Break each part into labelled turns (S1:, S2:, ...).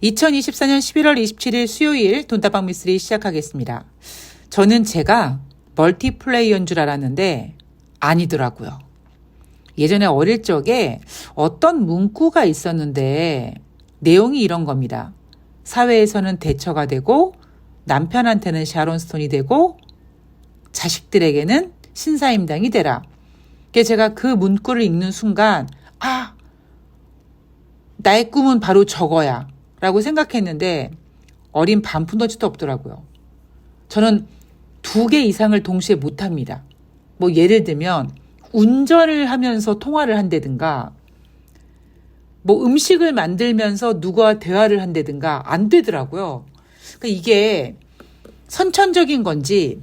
S1: 2024년 11월 27일 수요일 돈다방 미스리 시작하겠습니다. 저는 제가 멀티플레이어인 줄 알았는데 아니더라고요. 예전에 어릴 적에 어떤 문구가 있었는데 내용이 이런 겁니다. 사회에서는 대처가 되고 남편한테는 샤론 스톤이 되고 자식들에게는 신사임당이 되라. 제가 그 문구를 읽는 순간 나의 꿈은 바로 저거야 라고 생각했는데 어린 반푼더지도 없더라고요. 저는 2개 이상을 동시에 못합니다. 예를 들면 운전을 하면서 통화를 한다든가 음식을 만들면서 누구와 대화를 한다든가 안 되더라고요. 그러니까 이게 선천적인 건지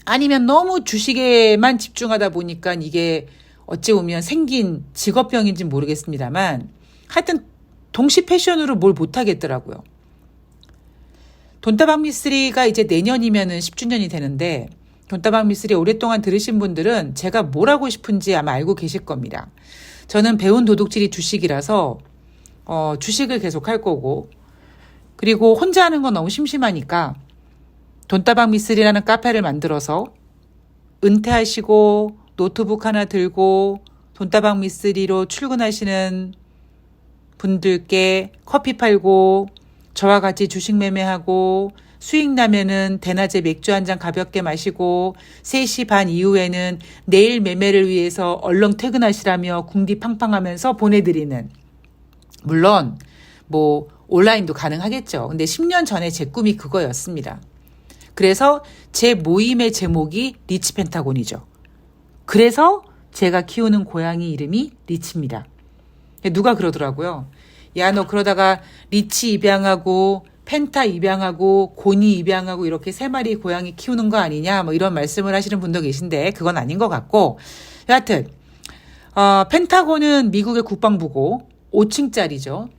S1: 아니면 너무 주식에만 집중하다 보니까 이게 어찌 보면 생긴 직업병인지 모르겠습니다만 하여튼 동시 패션으로 뭘 못하겠더라고요. 돈다방 미스리가 이제 내년이면은 10주년이 되는데 돈다방 미스리 오랫동안 들으신 분들은 제가 뭘 하고 싶은지 아마 알고 계실 겁니다. 저는 배운 도둑질이 주식이라서 주식을 계속 할 거고 그리고 혼자 하는 건 너무 심심하니까 돈다방 미스리라는 카페를 만들어서 은퇴하시고 노트북 하나 들고 돈다방 미스리로 출근하시는 분들께 커피 팔고 저와 같이 주식 매매하고 수익 나면은 대낮에 맥주 한 잔 가볍게 마시고 3시 반 이후에는 내일 매매를 위해서 얼른 퇴근하시라며 궁디 팡팡하면서 보내드리는, 물론 온라인도 가능하겠죠. 근데 10년 전에 제 꿈이 그거였습니다. 그래서 제 모임의 제목이 리치 펜타곤이죠. 그래서 제가 키우는 고양이 이름이 리치입니다. 누가 그러더라고요. 야, 너 그러다가 리치 입양하고 펜타 입양하고 고니 입양하고 이렇게 3마리 고양이 키우는 거 아니냐 이런 말씀을 하시는 분도 계신데 그건 아닌 것 같고, 여하튼 펜타곤은 미국의 국방부고 5층짜리죠.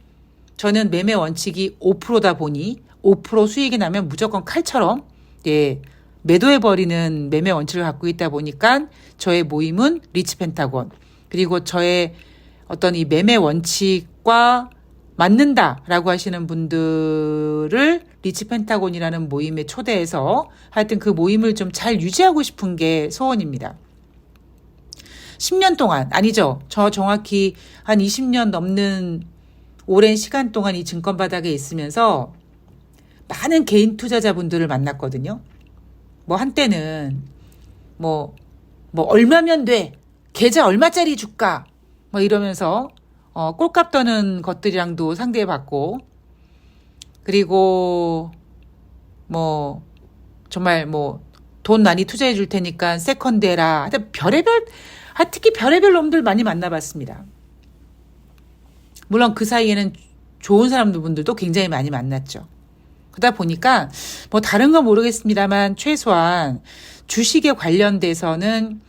S1: 저는 매매 원칙이 5%다 보니 5% 수익이 나면 무조건 칼처럼 매도해버리는 매매 원칙을 갖고 있다 보니까 저의 모임은 리치 펜타곤, 그리고 저의 어떤 이 매매 원칙과 맞는다라고 하시는 분들을 리치 펜타곤이라는 모임에 초대해서 하여튼 그 모임을 좀 잘 유지하고 싶은 게 소원입니다. 10년 동안, 아니죠. 저 정확히 한 20년 넘는 오랜 시간 동안 이 증권 바닥에 있으면서 많은 개인 투자자분들을 만났거든요. 한때는 얼마면 돼? 계좌 얼마짜리 줄까? 이러면서 꼴값 떠는 것들이랑도 상대해봤고, 그리고 정말 돈 많이 투자해 줄 테니까 세컨드 해라. 하여튼 특히 별의별 놈들 많이 만나봤습니다. 물론 그 사이에는 좋은 사람들도 굉장히 많이 만났죠. 그러다 보니까 다른 건 모르겠습니다만 최소한 주식에 관련돼서는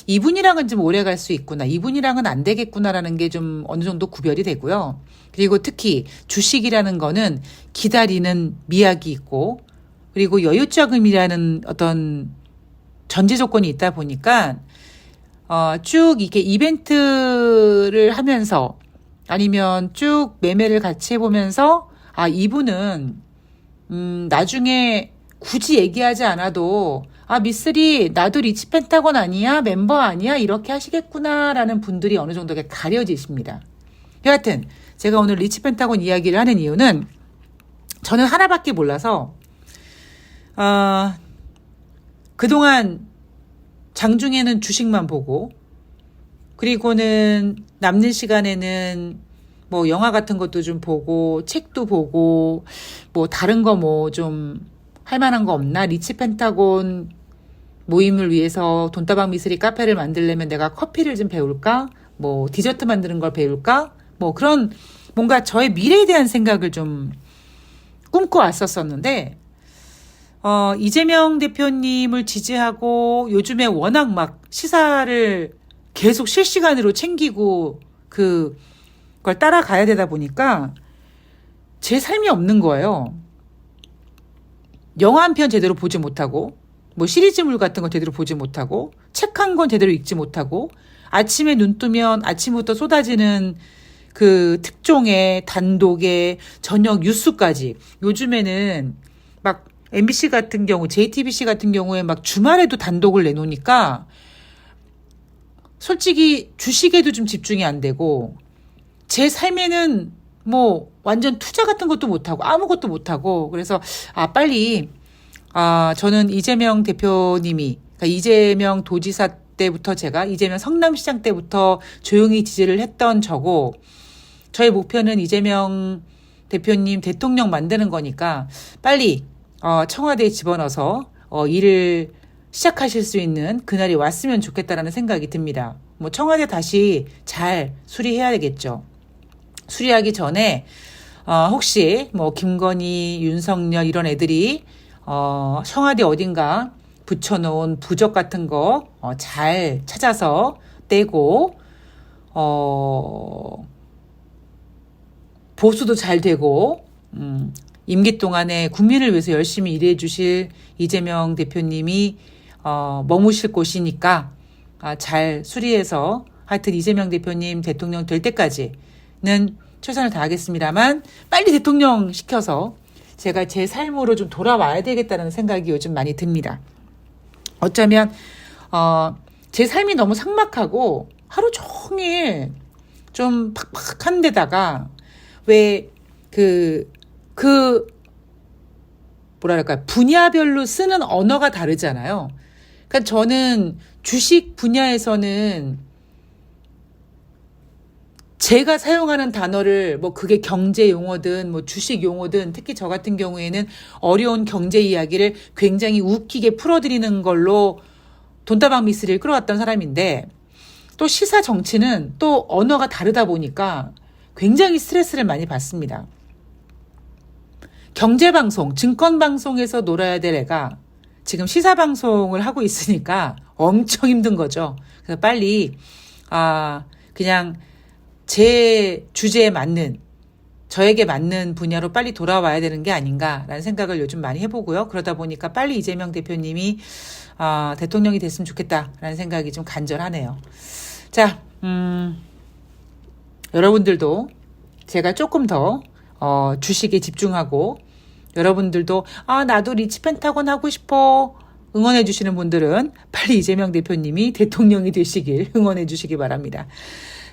S1: 이분이랑은 좀 오래 갈 수 있구나, 이분이랑은 안 되겠구나라는 게 좀 어느 정도 구별이 되고요. 그리고 특히 주식이라는 거는 기다리는 미학이 있고, 그리고 여유자금이라는 어떤 전제 조건이 있다 보니까 쭉 이렇게 이벤트를 하면서 아니면 쭉 매매를 같이 해보면서 이분은 나중에 굳이 얘기하지 않아도 미쓰리 나도 리치 펜타곤 아니야? 멤버 아니야? 이렇게 하시겠구나라는 분들이 어느 정도 가려지십니다. 여하튼 제가 오늘 리치 펜타곤 이야기를 하는 이유는 저는 하나밖에 몰라서 그동안 장중에는 주식만 보고 그리고는 남는 시간에는 영화 같은 것도 좀 보고 책도 보고 다른 거 좀 할 만한 거 없나? 리치 펜타곤 모임을 위해서 돈다방 미스리 카페를 만들려면 내가 커피를 좀 배울까? 디저트 만드는 걸 배울까? 그런 뭔가 저의 미래에 대한 생각을 좀 꿈꿔 왔었었는데 이재명 대표님을 지지하고 요즘에 워낙 시사를 계속 실시간으로 챙기고 그걸 따라가야 되다 보니까 제 삶이 없는 거예요. 영화 한 편 제대로 보지 못하고 시리즈물 같은 거 제대로 보지 못하고 책 한 권 제대로 읽지 못하고 아침에 눈 뜨면 아침부터 쏟아지는 그 특종에 단독에 저녁 뉴스까지 요즘에는 막 MBC 같은 경우, JTBC 같은 경우에 막 주말에도 단독을 내놓으니까 솔직히 주식에도 좀 집중이 안 되고 제 삶에는 뭐 완전 투자 같은 것도 못하고 아무것도 못하고 그래서 빨리 저는 이재명 대표님이 그러니까 이재명 도지사 때부터 제가 이재명 성남시장 때부터 조용히 지지를 했던 저고 저의 목표는 이재명 대표님 대통령 만드는 거니까 빨리 청와대에 집어넣어서 일을 시작하실 수 있는 그날이 왔으면 좋겠다라는 생각이 듭니다. 뭐 청와대 다시 잘 수리해야 되겠죠. 수리하기 전에 혹시 뭐 김건희, 윤석열 이런 애들이 청와대 어딘가 붙여놓은 부적 같은 거 잘 찾아서 떼고 보수도 잘 되고 임기 동안에 국민을 위해서 열심히 일해 주실 이재명 대표님이 머무실 곳이니까 잘 수리해서 하여튼 이재명 대표님 대통령 될 때까지는 최선을 다하겠습니다만 빨리 대통령 시켜서 제가 제 삶으로 좀 돌아와야 되겠다는 생각이 요즘 많이 듭니다. 어쩌면 제 삶이 너무 삭막하고 하루 종일 좀 팍팍한 데다가 왜 뭐랄까 분야별로 쓰는 언어가 다르잖아요. 그러니까 저는 주식 분야에서는 제가 사용하는 단어를 뭐 그게 경제 용어든 뭐 주식 용어든 특히 저 같은 경우에는 어려운 경제 이야기를 굉장히 웃기게 풀어드리는 걸로 돈다방 미스를 끌어왔던 사람인데 또 시사 정치는 또 언어가 다르다 보니까 굉장히 스트레스를 많이 받습니다. 경제방송, 증권방송에서 놀아야 될 애가 지금 시사방송을 하고 있으니까 엄청 힘든 거죠. 그래서 빨리 그냥 제 주제에 맞는 저에게 맞는 분야로 빨리 돌아와야 되는 게 아닌가라는 생각을 요즘 많이 해보고요. 그러다 보니까 빨리 이재명 대표님이 대통령이 됐으면 좋겠다라는 생각이 좀 간절하네요. 자, 여러분들도 제가 조금 더 주식에 집중하고 여러분들도 나도 리치 펜타곤 하고 싶어 응원해 주시는 분들은 빨리 이재명 대표님이 대통령이 되시길 응원해 주시기 바랍니다.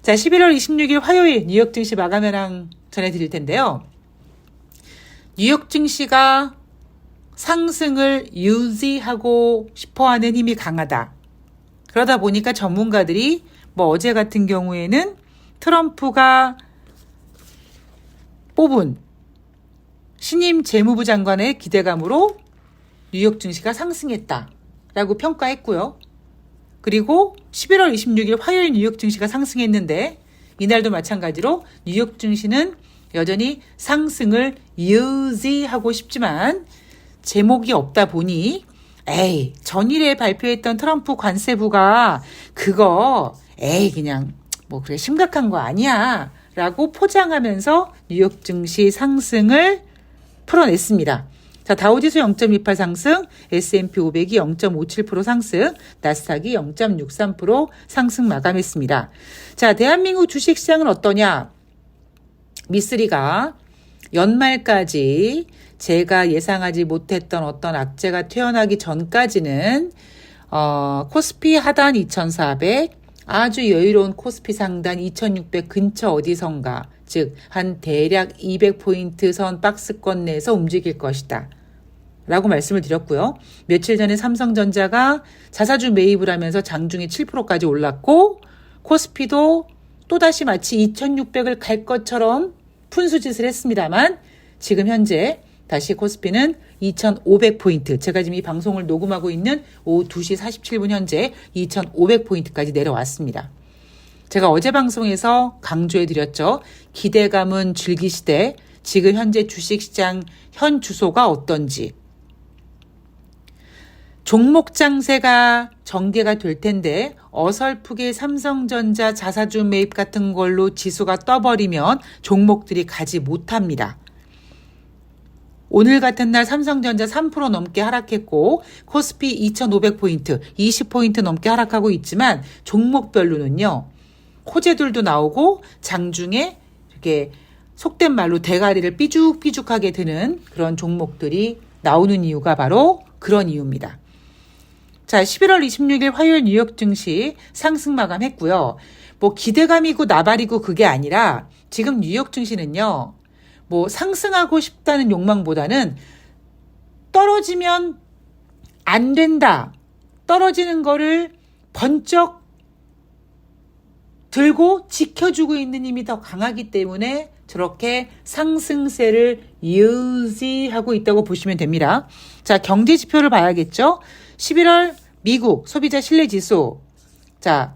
S1: 자, 11월 26일 화요일 뉴욕 증시 마감 현황 전해드릴 텐데요. 뉴욕 증시가 상승을 유지하고 싶어하는 힘이 강하다. 그러다 보니까 전문가들이 뭐 어제 같은 경우에는 트럼프가 뽑은 신임 재무부 장관의 기대감으로 뉴욕 증시가 상승했다라고 평가했고요. 그리고 11월 26일 화요일 뉴욕 증시가 상승했는데 이날도 마찬가지로 뉴욕 증시는 여전히 상승을 유지하고 싶지만 제목이 없다 보니 전일에 발표했던 트럼프 관세부가 그거 그냥 뭐 그래 심각한 거 아니야 라고 포장하면서 뉴욕 증시 상승을 풀어냈습니다. 자, 다우지수 0.28 상승, S&P 500이 0.57% 상승, 나스닥이 0.63% 상승 마감했습니다. 자, 대한민국 주식시장은 어떠냐? 미쓰리가 연말까지 제가 예상하지 못했던 어떤 악재가 태어나기 전까지는 코스피 하단 2400, 아주 여유로운 코스피 상단 2600 근처 어디선가, 즉 한 대략 200포인트 선 박스권 내에서 움직일 것이다 라고 말씀을 드렸고요. 며칠 전에 삼성전자가 자사주 매입을 하면서 장중에 7%까지 올랐고 코스피도 또다시 마치 2600을 갈 것처럼 푼수짓을 했습니다만 지금 현재 다시 코스피는 2500포인트, 제가 지금 이 방송을 녹음하고 있는 오후 2시 47분 현재 2500포인트까지 내려왔습니다. 제가 어제 방송에서 강조해 드렸죠. 기대감은 즐기시되 지금 현재 주식시장 현 주소가 어떤지. 종목 장세가 전개가 될 텐데 어설프게 삼성전자 자사주 매입 같은 걸로 지수가 떠버리면 종목들이 가지 못합니다. 오늘 같은 날 삼성전자 3% 넘게 하락했고 코스피 2500포인트, 20포인트 넘게 하락하고 있지만 종목별로는요. 호재들도 나오고 장중에 이렇게 속된 말로 대가리를 삐죽삐죽하게 드는 그런 종목들이 나오는 이유가 바로 그런 이유입니다. 자, 11월 26일 화요일 뉴욕 증시 상승 마감했고요. 뭐 기대감이고 나발이고 그게 아니라 지금 뉴욕 증시는요. 뭐 상승하고 싶다는 욕망보다는 떨어지면 안 된다. 떨어지는 거를 번쩍 들고 지켜주고 있는 힘이 더 강하기 때문에 저렇게 상승세를 유지하고 있다고 보시면 됩니다. 자, 경제 지표를 봐야겠죠? 11월 미국 소비자 신뢰지수. 자,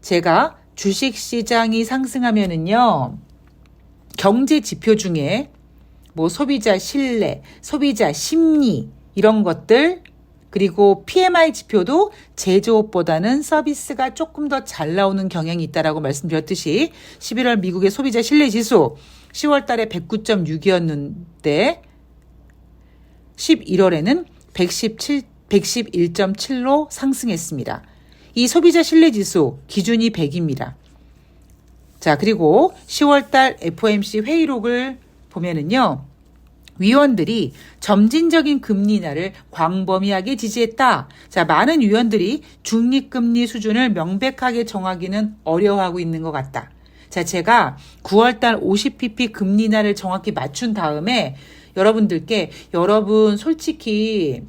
S1: 제가 주식시장이 상승하면은요, 경제 지표 중에 뭐 소비자 신뢰, 소비자 심리 이런 것들 그리고 PMI 지표도 제조업보다는 서비스가 조금 더 잘 나오는 경향이 있다라고 말씀드렸듯이 11월 미국의 소비자 신뢰지수 10월 달에 109.6이었는데 11월에는 111.7로 상승했습니다. 이 소비자 신뢰지수 기준이 100입니다. 자, 그리고 10월 달 FOMC 회의록을 보면은요. 위원들이 점진적인 금리 인하를 광범위하게 지지했다. 자, 많은 위원들이 중립금리 수준을 명백하게 정하기는 어려워하고 있는 것 같다. 자, 제가 9월달 50pp 금리 인하를 정확히 맞춘 다음에 여러분들께 여러분 솔직히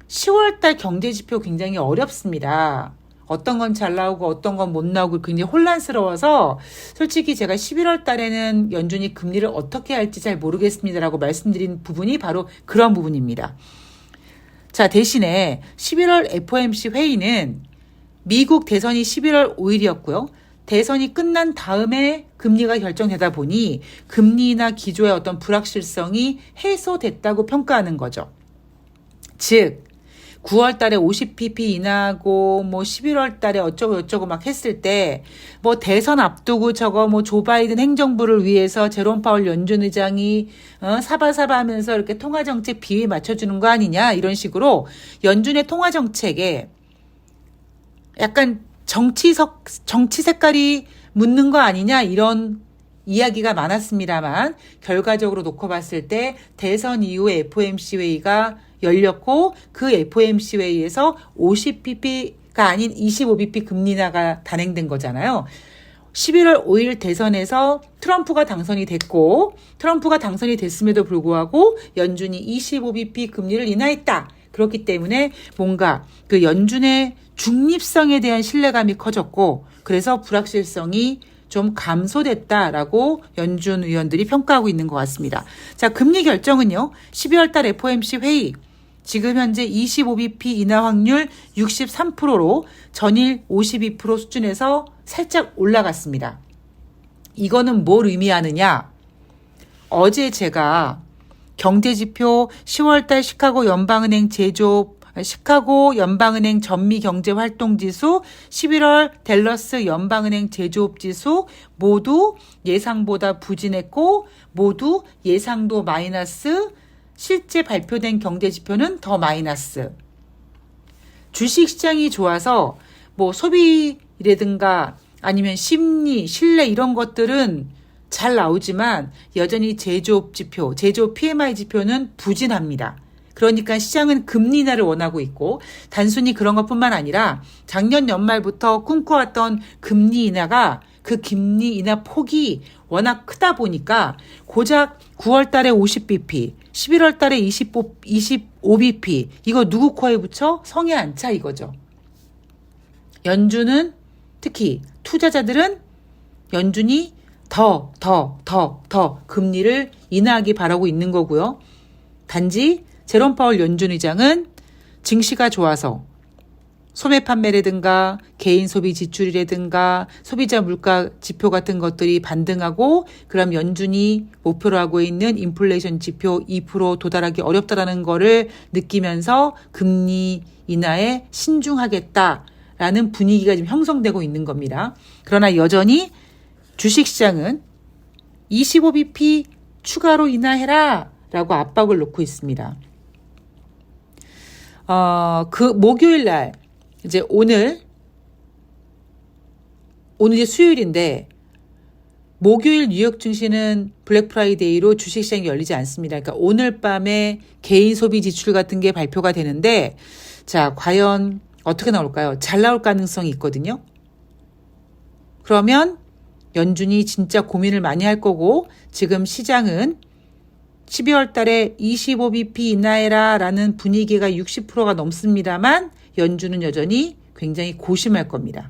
S1: 10월달 경제지표 굉장히 어렵습니다. 어떤 건 잘 나오고 어떤 건 못 나오고 굉장히 혼란스러워서 솔직히 제가 11월 달에는 연준이 금리를 어떻게 할지 잘 모르겠습니다라고 말씀드린 부분이 바로 그런 부분입니다. 자, 대신에 11월 FOMC 회의는 미국 대선이 11월 5일이었고요. 대선이 끝난 다음에 금리가 결정되다 보니 금리나 기조의 어떤 불확실성이 해소됐다고 평가하는 거죠. 즉 9월 달에 50pp 인하고 뭐 11월 달에 어쩌고 막 했을 때 뭐 대선 앞두고 저거 뭐 조 바이든 행정부를 위해서 제롬 파월 연준 의장이 사바사바 하면서 이렇게 통화 정책 비위 맞춰주는 거 아니냐 이런 식으로 연준의 통화 정책에 약간 정치 색깔이 묻는 거 아니냐 이런 이야기가 많았습니다만 결과적으로 놓고 봤을 때 대선 이후에 FOMC 회의가 열렸고 그 FOMC 회의에서 50pp가 아닌 25bp 금리 인하가 단행된 거잖아요. 11월 5일 대선에서 트럼프가 당선이 됐고 트럼프가 당선이 됐음에도 불구하고 연준이 25bp 금리를 인하했다. 그렇기 때문에 뭔가 그 연준의 중립성에 대한 신뢰감이 커졌고 그래서 불확실성이 좀 감소됐다라고 연준 의원들이 평가하고 있는 것 같습니다. 자, 금리 결정은요. 12월 달 FOMC 회의 지금 현재 25bp 인하 확률 63%로 전일 52% 수준에서 살짝 올라갔습니다. 이거는 뭘 의미하느냐? 어제 제가 경제지표 10월달 시카고 연방은행 전미경제활동지수, 11월 댈러스 연방은행 제조업지수 모두 예상보다 부진했고 모두 예상도 마이너스, 실제 발표된 경제지표는 더 마이너스. 주식시장이 좋아서 뭐 소비라든가 아니면 심리, 신뢰 이런 것들은 잘 나오지만 여전히 제조업 지표, 제조업 PMI 지표는 부진합니다. 그러니까 시장은 금리 인하를 원하고 있고 단순히 그런 것뿐만 아니라 작년 연말부터 꿈꿔왔던 금리 인하가 그 금리 인하 폭이 워낙 크다 보니까 고작 9월 달에 50bp, 11월 달에 25bp 이거 누구 코에 붙여? 성에 안 차 이거죠. 연준은 특히 투자자들은 연준이 더 금리를 인하하기 바라고 있는 거고요. 단지 제롬 파월 연준 의장은 증시가 좋아서 소매 판매라든가 개인 소비 지출이라든가 소비자 물가 지표 같은 것들이 반등하고 그럼 연준이 목표로 하고 있는 인플레이션 지표 2% 도달하기 어렵다라는 거를 느끼면서 금리 인하에 신중하겠다라는 분위기가 지금 형성되고 있는 겁니다. 그러나 여전히 주식시장은 25bp 추가로 인하해라 라고 압박을 놓고 있습니다. 그 목요일 날 이제 오늘 이제 수요일인데 목요일 뉴욕 증시는 블랙 프라이데이로 주식시장이 열리지 않습니다. 그러니까 오늘 밤에 개인 소비 지출 같은 게 발표가 되는데, 자, 과연 어떻게 나올까요? 잘 나올 가능성이 있거든요. 그러면 연준이 진짜 고민을 많이 할 거고, 지금 시장은 12월 달에 25bp 인하해라 라는 분위기가 60%가 넘습니다만, 연준은 여전히 굉장히 고심할 겁니다.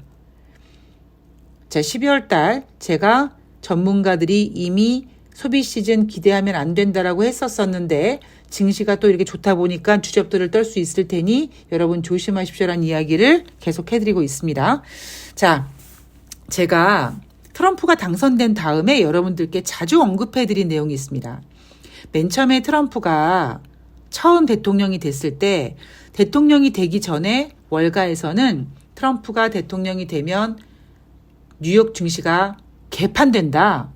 S1: 자, 12월 달 제가 전문가들이 이미 소비 시즌 기대하면 안 된다라고 했었었는데, 증시가 또 이렇게 좋다 보니까 주접들을 떨 수 있을 테니 여러분 조심하십시오라는 이야기를 계속 해드리고 있습니다. 자, 제가 트럼프가 당선된 다음에 여러분들께 자주 언급해드린 내용이 있습니다. 맨 처음에 트럼프가 처음 대통령이 됐을 때, 대통령이 되기 전에 월가에서는 트럼프가 대통령이 되면 뉴욕 증시가 개판된다,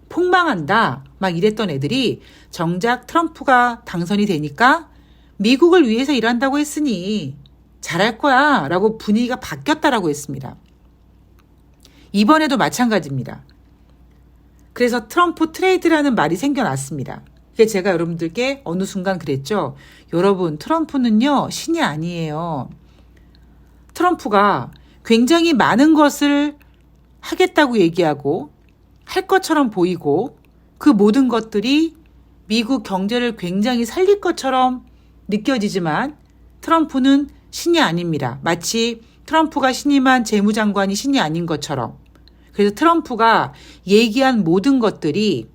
S1: 폭망한다 막 이랬던 애들이 정작 트럼프가 당선이 되니까 미국을 위해서 일한다고 했으니 잘할 거야 라고 분위기가 바뀌었다라고 했습니다. 이번에도 마찬가지입니다. 그래서 트럼프 트레이드라는 말이 생겨났습니다. 이게 제가 여러분들께 어느 순간 그랬죠. 여러분, 트럼프는요 신이 아니에요. 트럼프가 굉장히 많은 것을 하겠다고 얘기하고 할 것처럼 보이고, 그 모든 것들이 미국 경제를 굉장히 살릴 것처럼 느껴지지만 트럼프는 신이 아닙니다. 마치 트럼프가 신임한 재무장관이 신이 아닌 것처럼. 그래서 트럼프가 얘기한 모든 것들이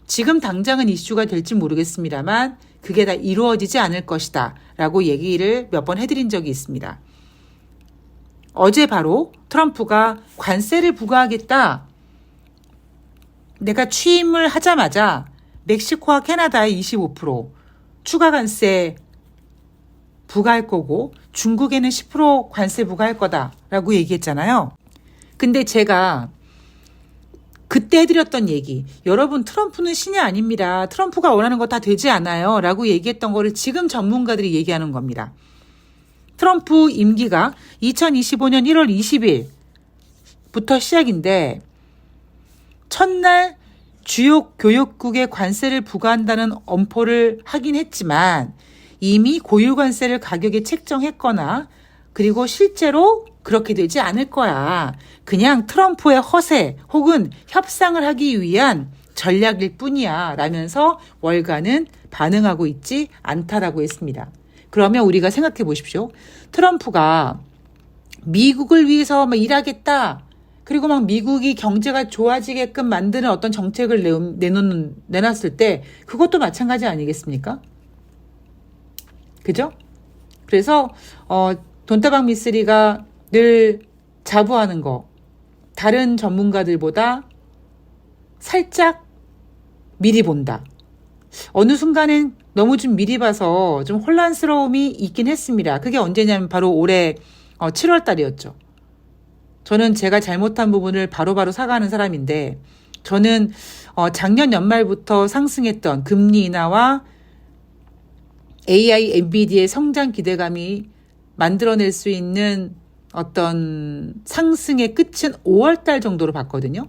S1: 지금 당장은 이슈가 될지 모르겠습니다만 그게 다 이루어지지 않을 것이다 라고 얘기를 몇 번 해드린 적이 있습니다. 어제 바로 트럼프가 관세를 부과하겠다. 내가 취임을 하자마자 멕시코와 캐나다에 25% 추가 관세 부과할 거고 중국에는 10% 관세 부과할 거다라고 얘기했잖아요. 근데 제가 그때 해드렸던 얘기, 여러분 트럼프는 신이 아닙니다. 트럼프가 원하는 거 다 되지 않아요 라고 얘기했던 거를 지금 전문가들이 얘기하는 겁니다. 트럼프 임기가 2025년 1월 20일부터 시작인데, 첫날 주요 교역국에 관세를 부과한다는 엄포를 하긴 했지만 이미 고유 관세를 가격에 책정했거나 그리고 실제로 그렇게 되지 않을 거야. 그냥 트럼프의 허세 혹은 협상을 하기 위한 전략일 뿐이야 라면서 월가는 반응하고 있지 않다라고 했습니다. 그러면 우리가 생각해 보십시오. 트럼프가 미국을 위해서 막 일하겠다. 그리고 막 미국이 경제가 좋아지게끔 만드는 어떤 정책을 내놨을 때 그것도 마찬가지 아니겠습니까? 그죠? 그래서 돈다방 미쓰리가 늘 자부하는 거, 다른 전문가들보다 살짝 미리 본다. 어느 순간엔 너무 좀 미리 봐서 좀 혼란스러움이 있긴 했습니다. 그게 언제냐면 바로 올해 7월 달이었죠. 저는 제가 잘못한 부분을 바로바로 사과하는 사람인데, 저는 작년 연말부터 상승했던 금리 인하와 AI, 엔비디아의 성장 기대감이 만들어낼 수 있는 어떤 상승의 끝은 5월 달 정도로 봤거든요.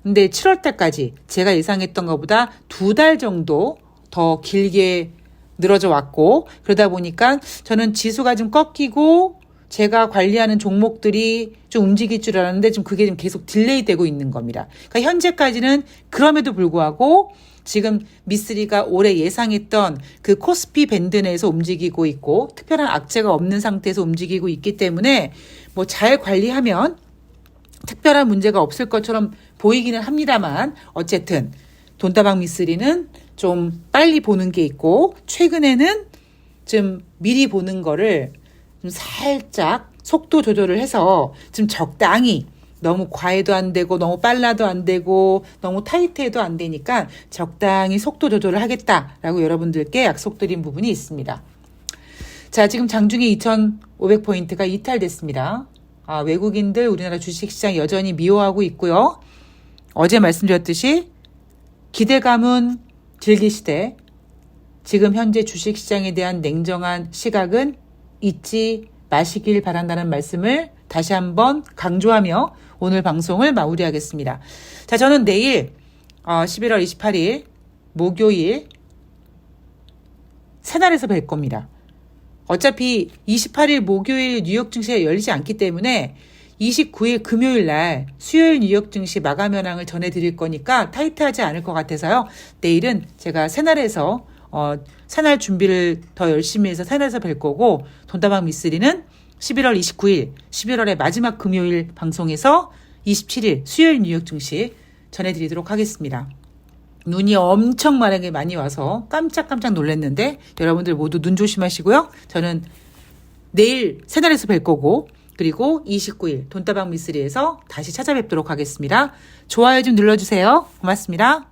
S1: 근데 7월 달까지 제가 예상했던 것보다 2달 정도 더 길게 늘어져 왔고, 그러다 보니까 저는 지수가 좀 꺾이고 제가 관리하는 종목들이 좀 움직일 줄 알았는데 좀 그게 좀 계속 딜레이 되고 있는 겁니다. 그러니까 현재까지는 그럼에도 불구하고 지금 미쓰리가 올해 예상했던 그 코스피 밴드 내에서 움직이고 있고 특별한 악재가 없는 상태에서 움직이고 있기 때문에 뭐 잘 관리하면 특별한 문제가 없을 것처럼 보이기는 합니다만, 어쨌든 돈다방 미쓰리는 좀 빨리 보는 게 있고 최근에는 좀 미리 보는 거를 좀 살짝 속도 조절을 해서 좀 적당히, 너무 과해도 안 되고 너무 빨라도 안 되고 너무 타이트해도 안 되니까 적당히 속도 조절을 하겠다라고 여러분들께 약속드린 부분이 있습니다. 자, 지금 장중에 2,500포인트가 이탈됐습니다. 외국인들 우리나라 주식시장 여전히 미워하고 있고요. 어제 말씀드렸듯이 기대감은 즐기시되 지금 현재 주식시장에 대한 냉정한 시각은 잊지 마시길 바란다는 말씀을 다시 한번 강조하며 오늘 방송을 마무리하겠습니다. 자, 저는 내일 11월 28일 목요일 새날에서 뵐 겁니다. 어차피 28일 목요일 뉴욕 증시가 열리지 않기 때문에 29일 금요일 날 수요일 뉴욕 증시 마감 현황을 전해드릴 거니까 타이트하지 않을 것 같아서요. 내일은 제가 새날에서 새날 준비를 더 열심히 해서 새날에서 뵐 거고, 돈다방 미쓰리는 11월 29일 11월의 마지막 금요일 방송에서 27일 수요일 뉴욕 증시 전해드리도록 하겠습니다. 눈이 엄청 만약에 많이 와서 깜짝깜짝 놀랐는데 여러분들 모두 눈 조심하시고요. 저는 내일 새날에서 뵐 거고, 그리고 29일 돈다방 미쓰리에서 다시 찾아뵙도록 하겠습니다. 좋아요 좀 눌러주세요. 고맙습니다.